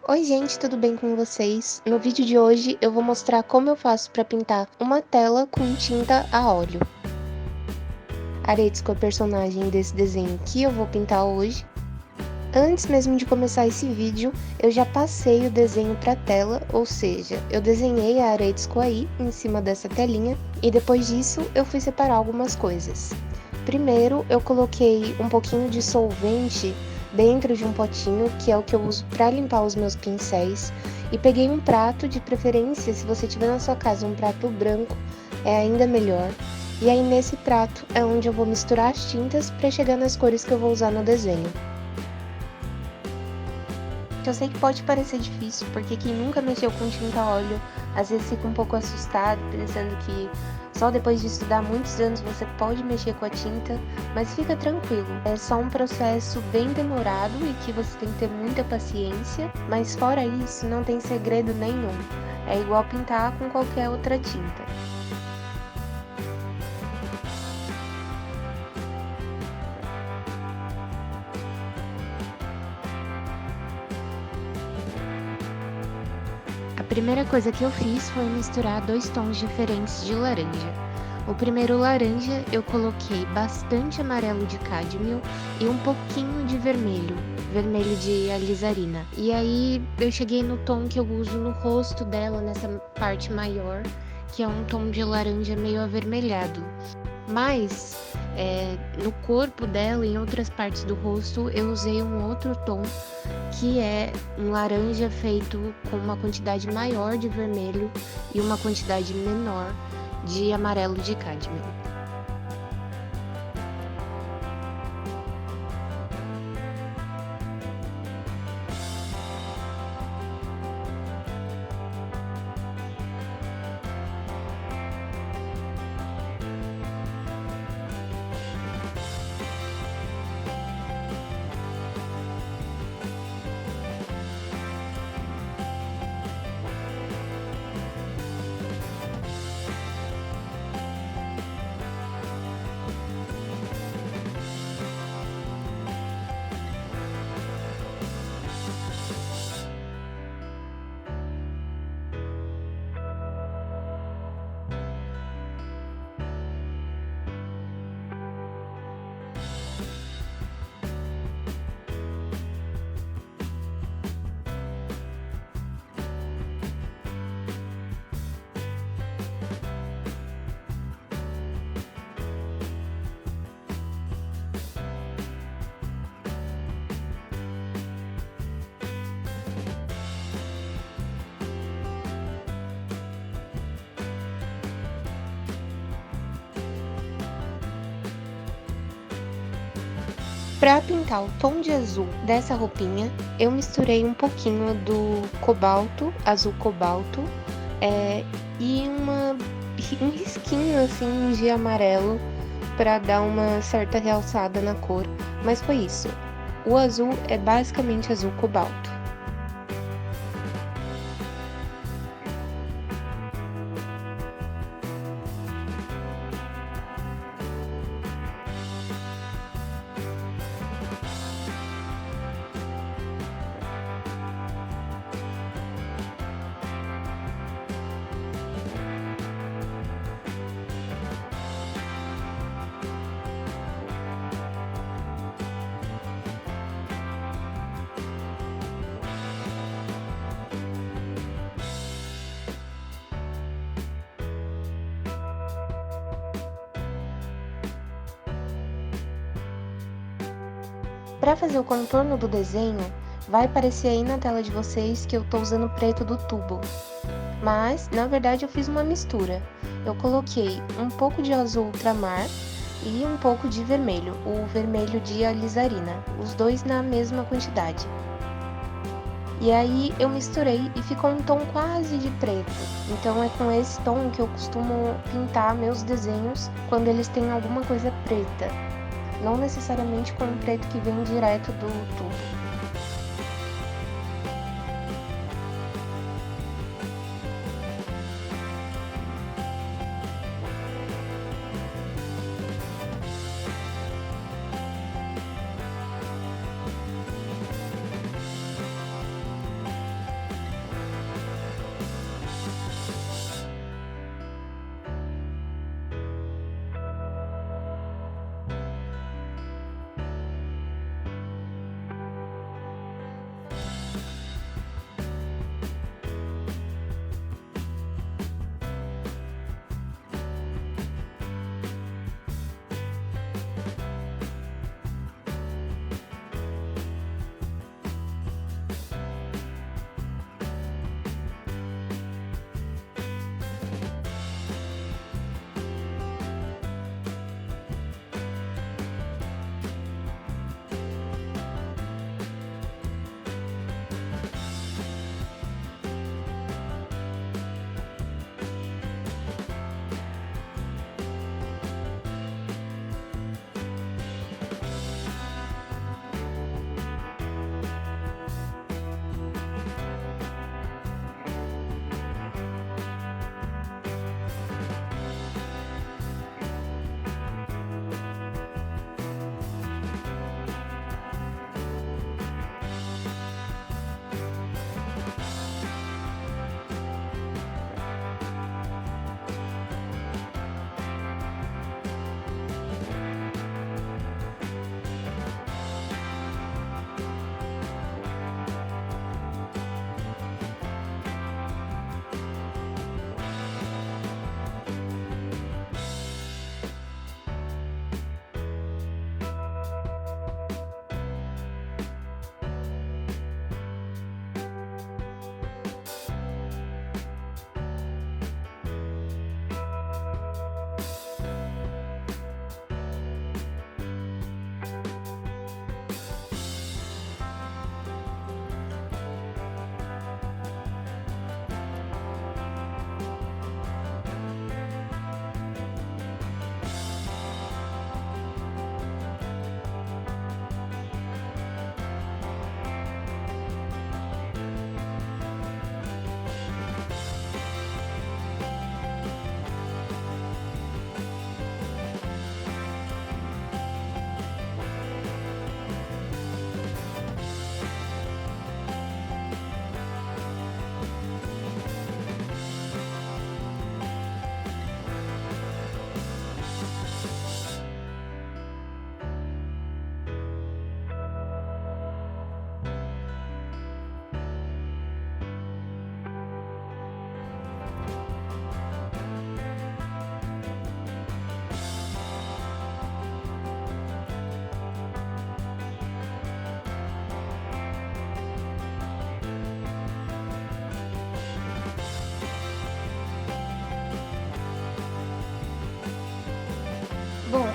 Oi gente, tudo bem com vocês? No vídeo de hoje eu vou mostrar como eu faço para pintar uma tela com tinta a óleo. Aretes com a personagem desse desenho que eu vou pintar hoje. Antes mesmo de começar esse vídeo, eu já passei o desenho para a tela, ou seja, eu desenhei a Aretes com a I em cima dessa telinha e depois disso eu fui separar algumas coisas. Primeiro, eu coloquei um pouquinho de solvente dentro de um potinho, que é o que eu uso para limpar os meus pincéis, e peguei um prato, de preferência, se você tiver na sua casa um prato branco, é ainda melhor. E aí nesse prato é onde eu vou misturar as tintas para chegar nas cores que eu vou usar no desenho. Eu sei que pode parecer difícil, porque quem nunca mexeu com tinta a óleo, às vezes fica um pouco assustado, pensando que só depois de estudar muitos anos você pode mexer com a tinta, mas fica tranquilo. É só um processo bem demorado e que você tem que ter muita paciência, mas fora isso, não tem segredo nenhum. É igual pintar com qualquer outra tinta. A primeira coisa que eu fiz foi misturar dois tons diferentes de laranja. O primeiro laranja eu coloquei bastante amarelo de cádmio e um pouquinho de vermelho, vermelho de alizarina. E aí eu cheguei no tom que eu uso no rosto dela, nessa parte maior, que é um tom de laranja meio avermelhado. Mas no corpo dela, em outras partes do rosto, eu usei um outro tom que é um laranja feito com uma quantidade maior de vermelho e uma quantidade menor de amarelo de cádmio. Para pintar o tom de azul dessa roupinha, eu misturei um pouquinho do cobalto, azul cobalto, e um risquinho assim de amarelo para dar uma certa realçada na cor, mas foi isso. O azul é basicamente azul cobalto. Para fazer o contorno do desenho, vai aparecer aí na tela de vocês que eu estou usando o preto do tubo. Mas, na verdade, eu fiz uma mistura. Eu coloquei um pouco de azul ultramar e um pouco de vermelho, o vermelho de alizarina, os dois na mesma quantidade. E aí eu misturei e ficou um tom quase de preto. Então é com esse tom que eu costumo pintar meus desenhos quando eles têm alguma coisa preta. Não necessariamente com um preto que vem direto do tubo.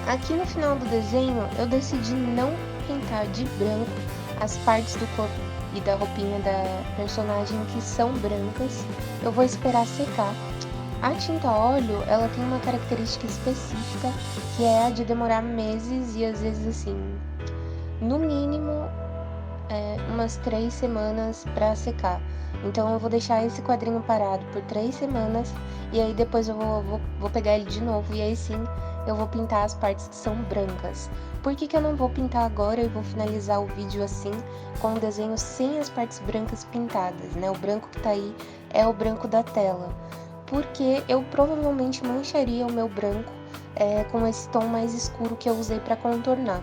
Aqui no final do desenho, eu decidi não pintar de branco as partes do corpo e da roupinha da personagem que são brancas. Eu vou esperar secar. A tinta óleo, ela tem uma característica específica, que é a de demorar meses e às vezes assim, no mínimo, umas 3 semanas para secar. Então eu vou deixar esse quadrinho parado por 3 semanas e aí depois eu vou pegar ele de novo e aí sim eu vou pintar as partes que são brancas. Por que eu não vou pintar agora e vou finalizar o vídeo assim, com o desenho sem as partes brancas pintadas, né? O branco que tá aí é o branco da tela. Porque eu provavelmente mancharia o meu branco com esse tom mais escuro que eu usei para contornar.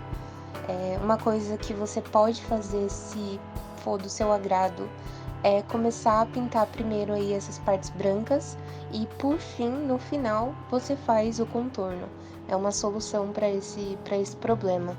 Uma coisa que você pode fazer, se for do seu agrado, é começar a pintar primeiro aí essas partes brancas e por fim, no final, você faz o contorno. É uma solução para esse problema.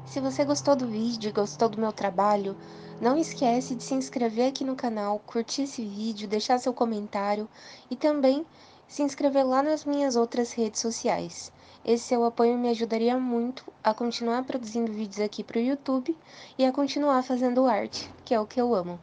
Se você gostou do vídeo e gostou do meu trabalho, não esquece de se inscrever aqui no canal, curtir esse vídeo, deixar seu comentário e também se inscrever lá nas minhas outras redes sociais. Esse seu apoio me ajudaria muito a continuar produzindo vídeos aqui para o YouTube e a continuar fazendo arte, que é o que eu amo.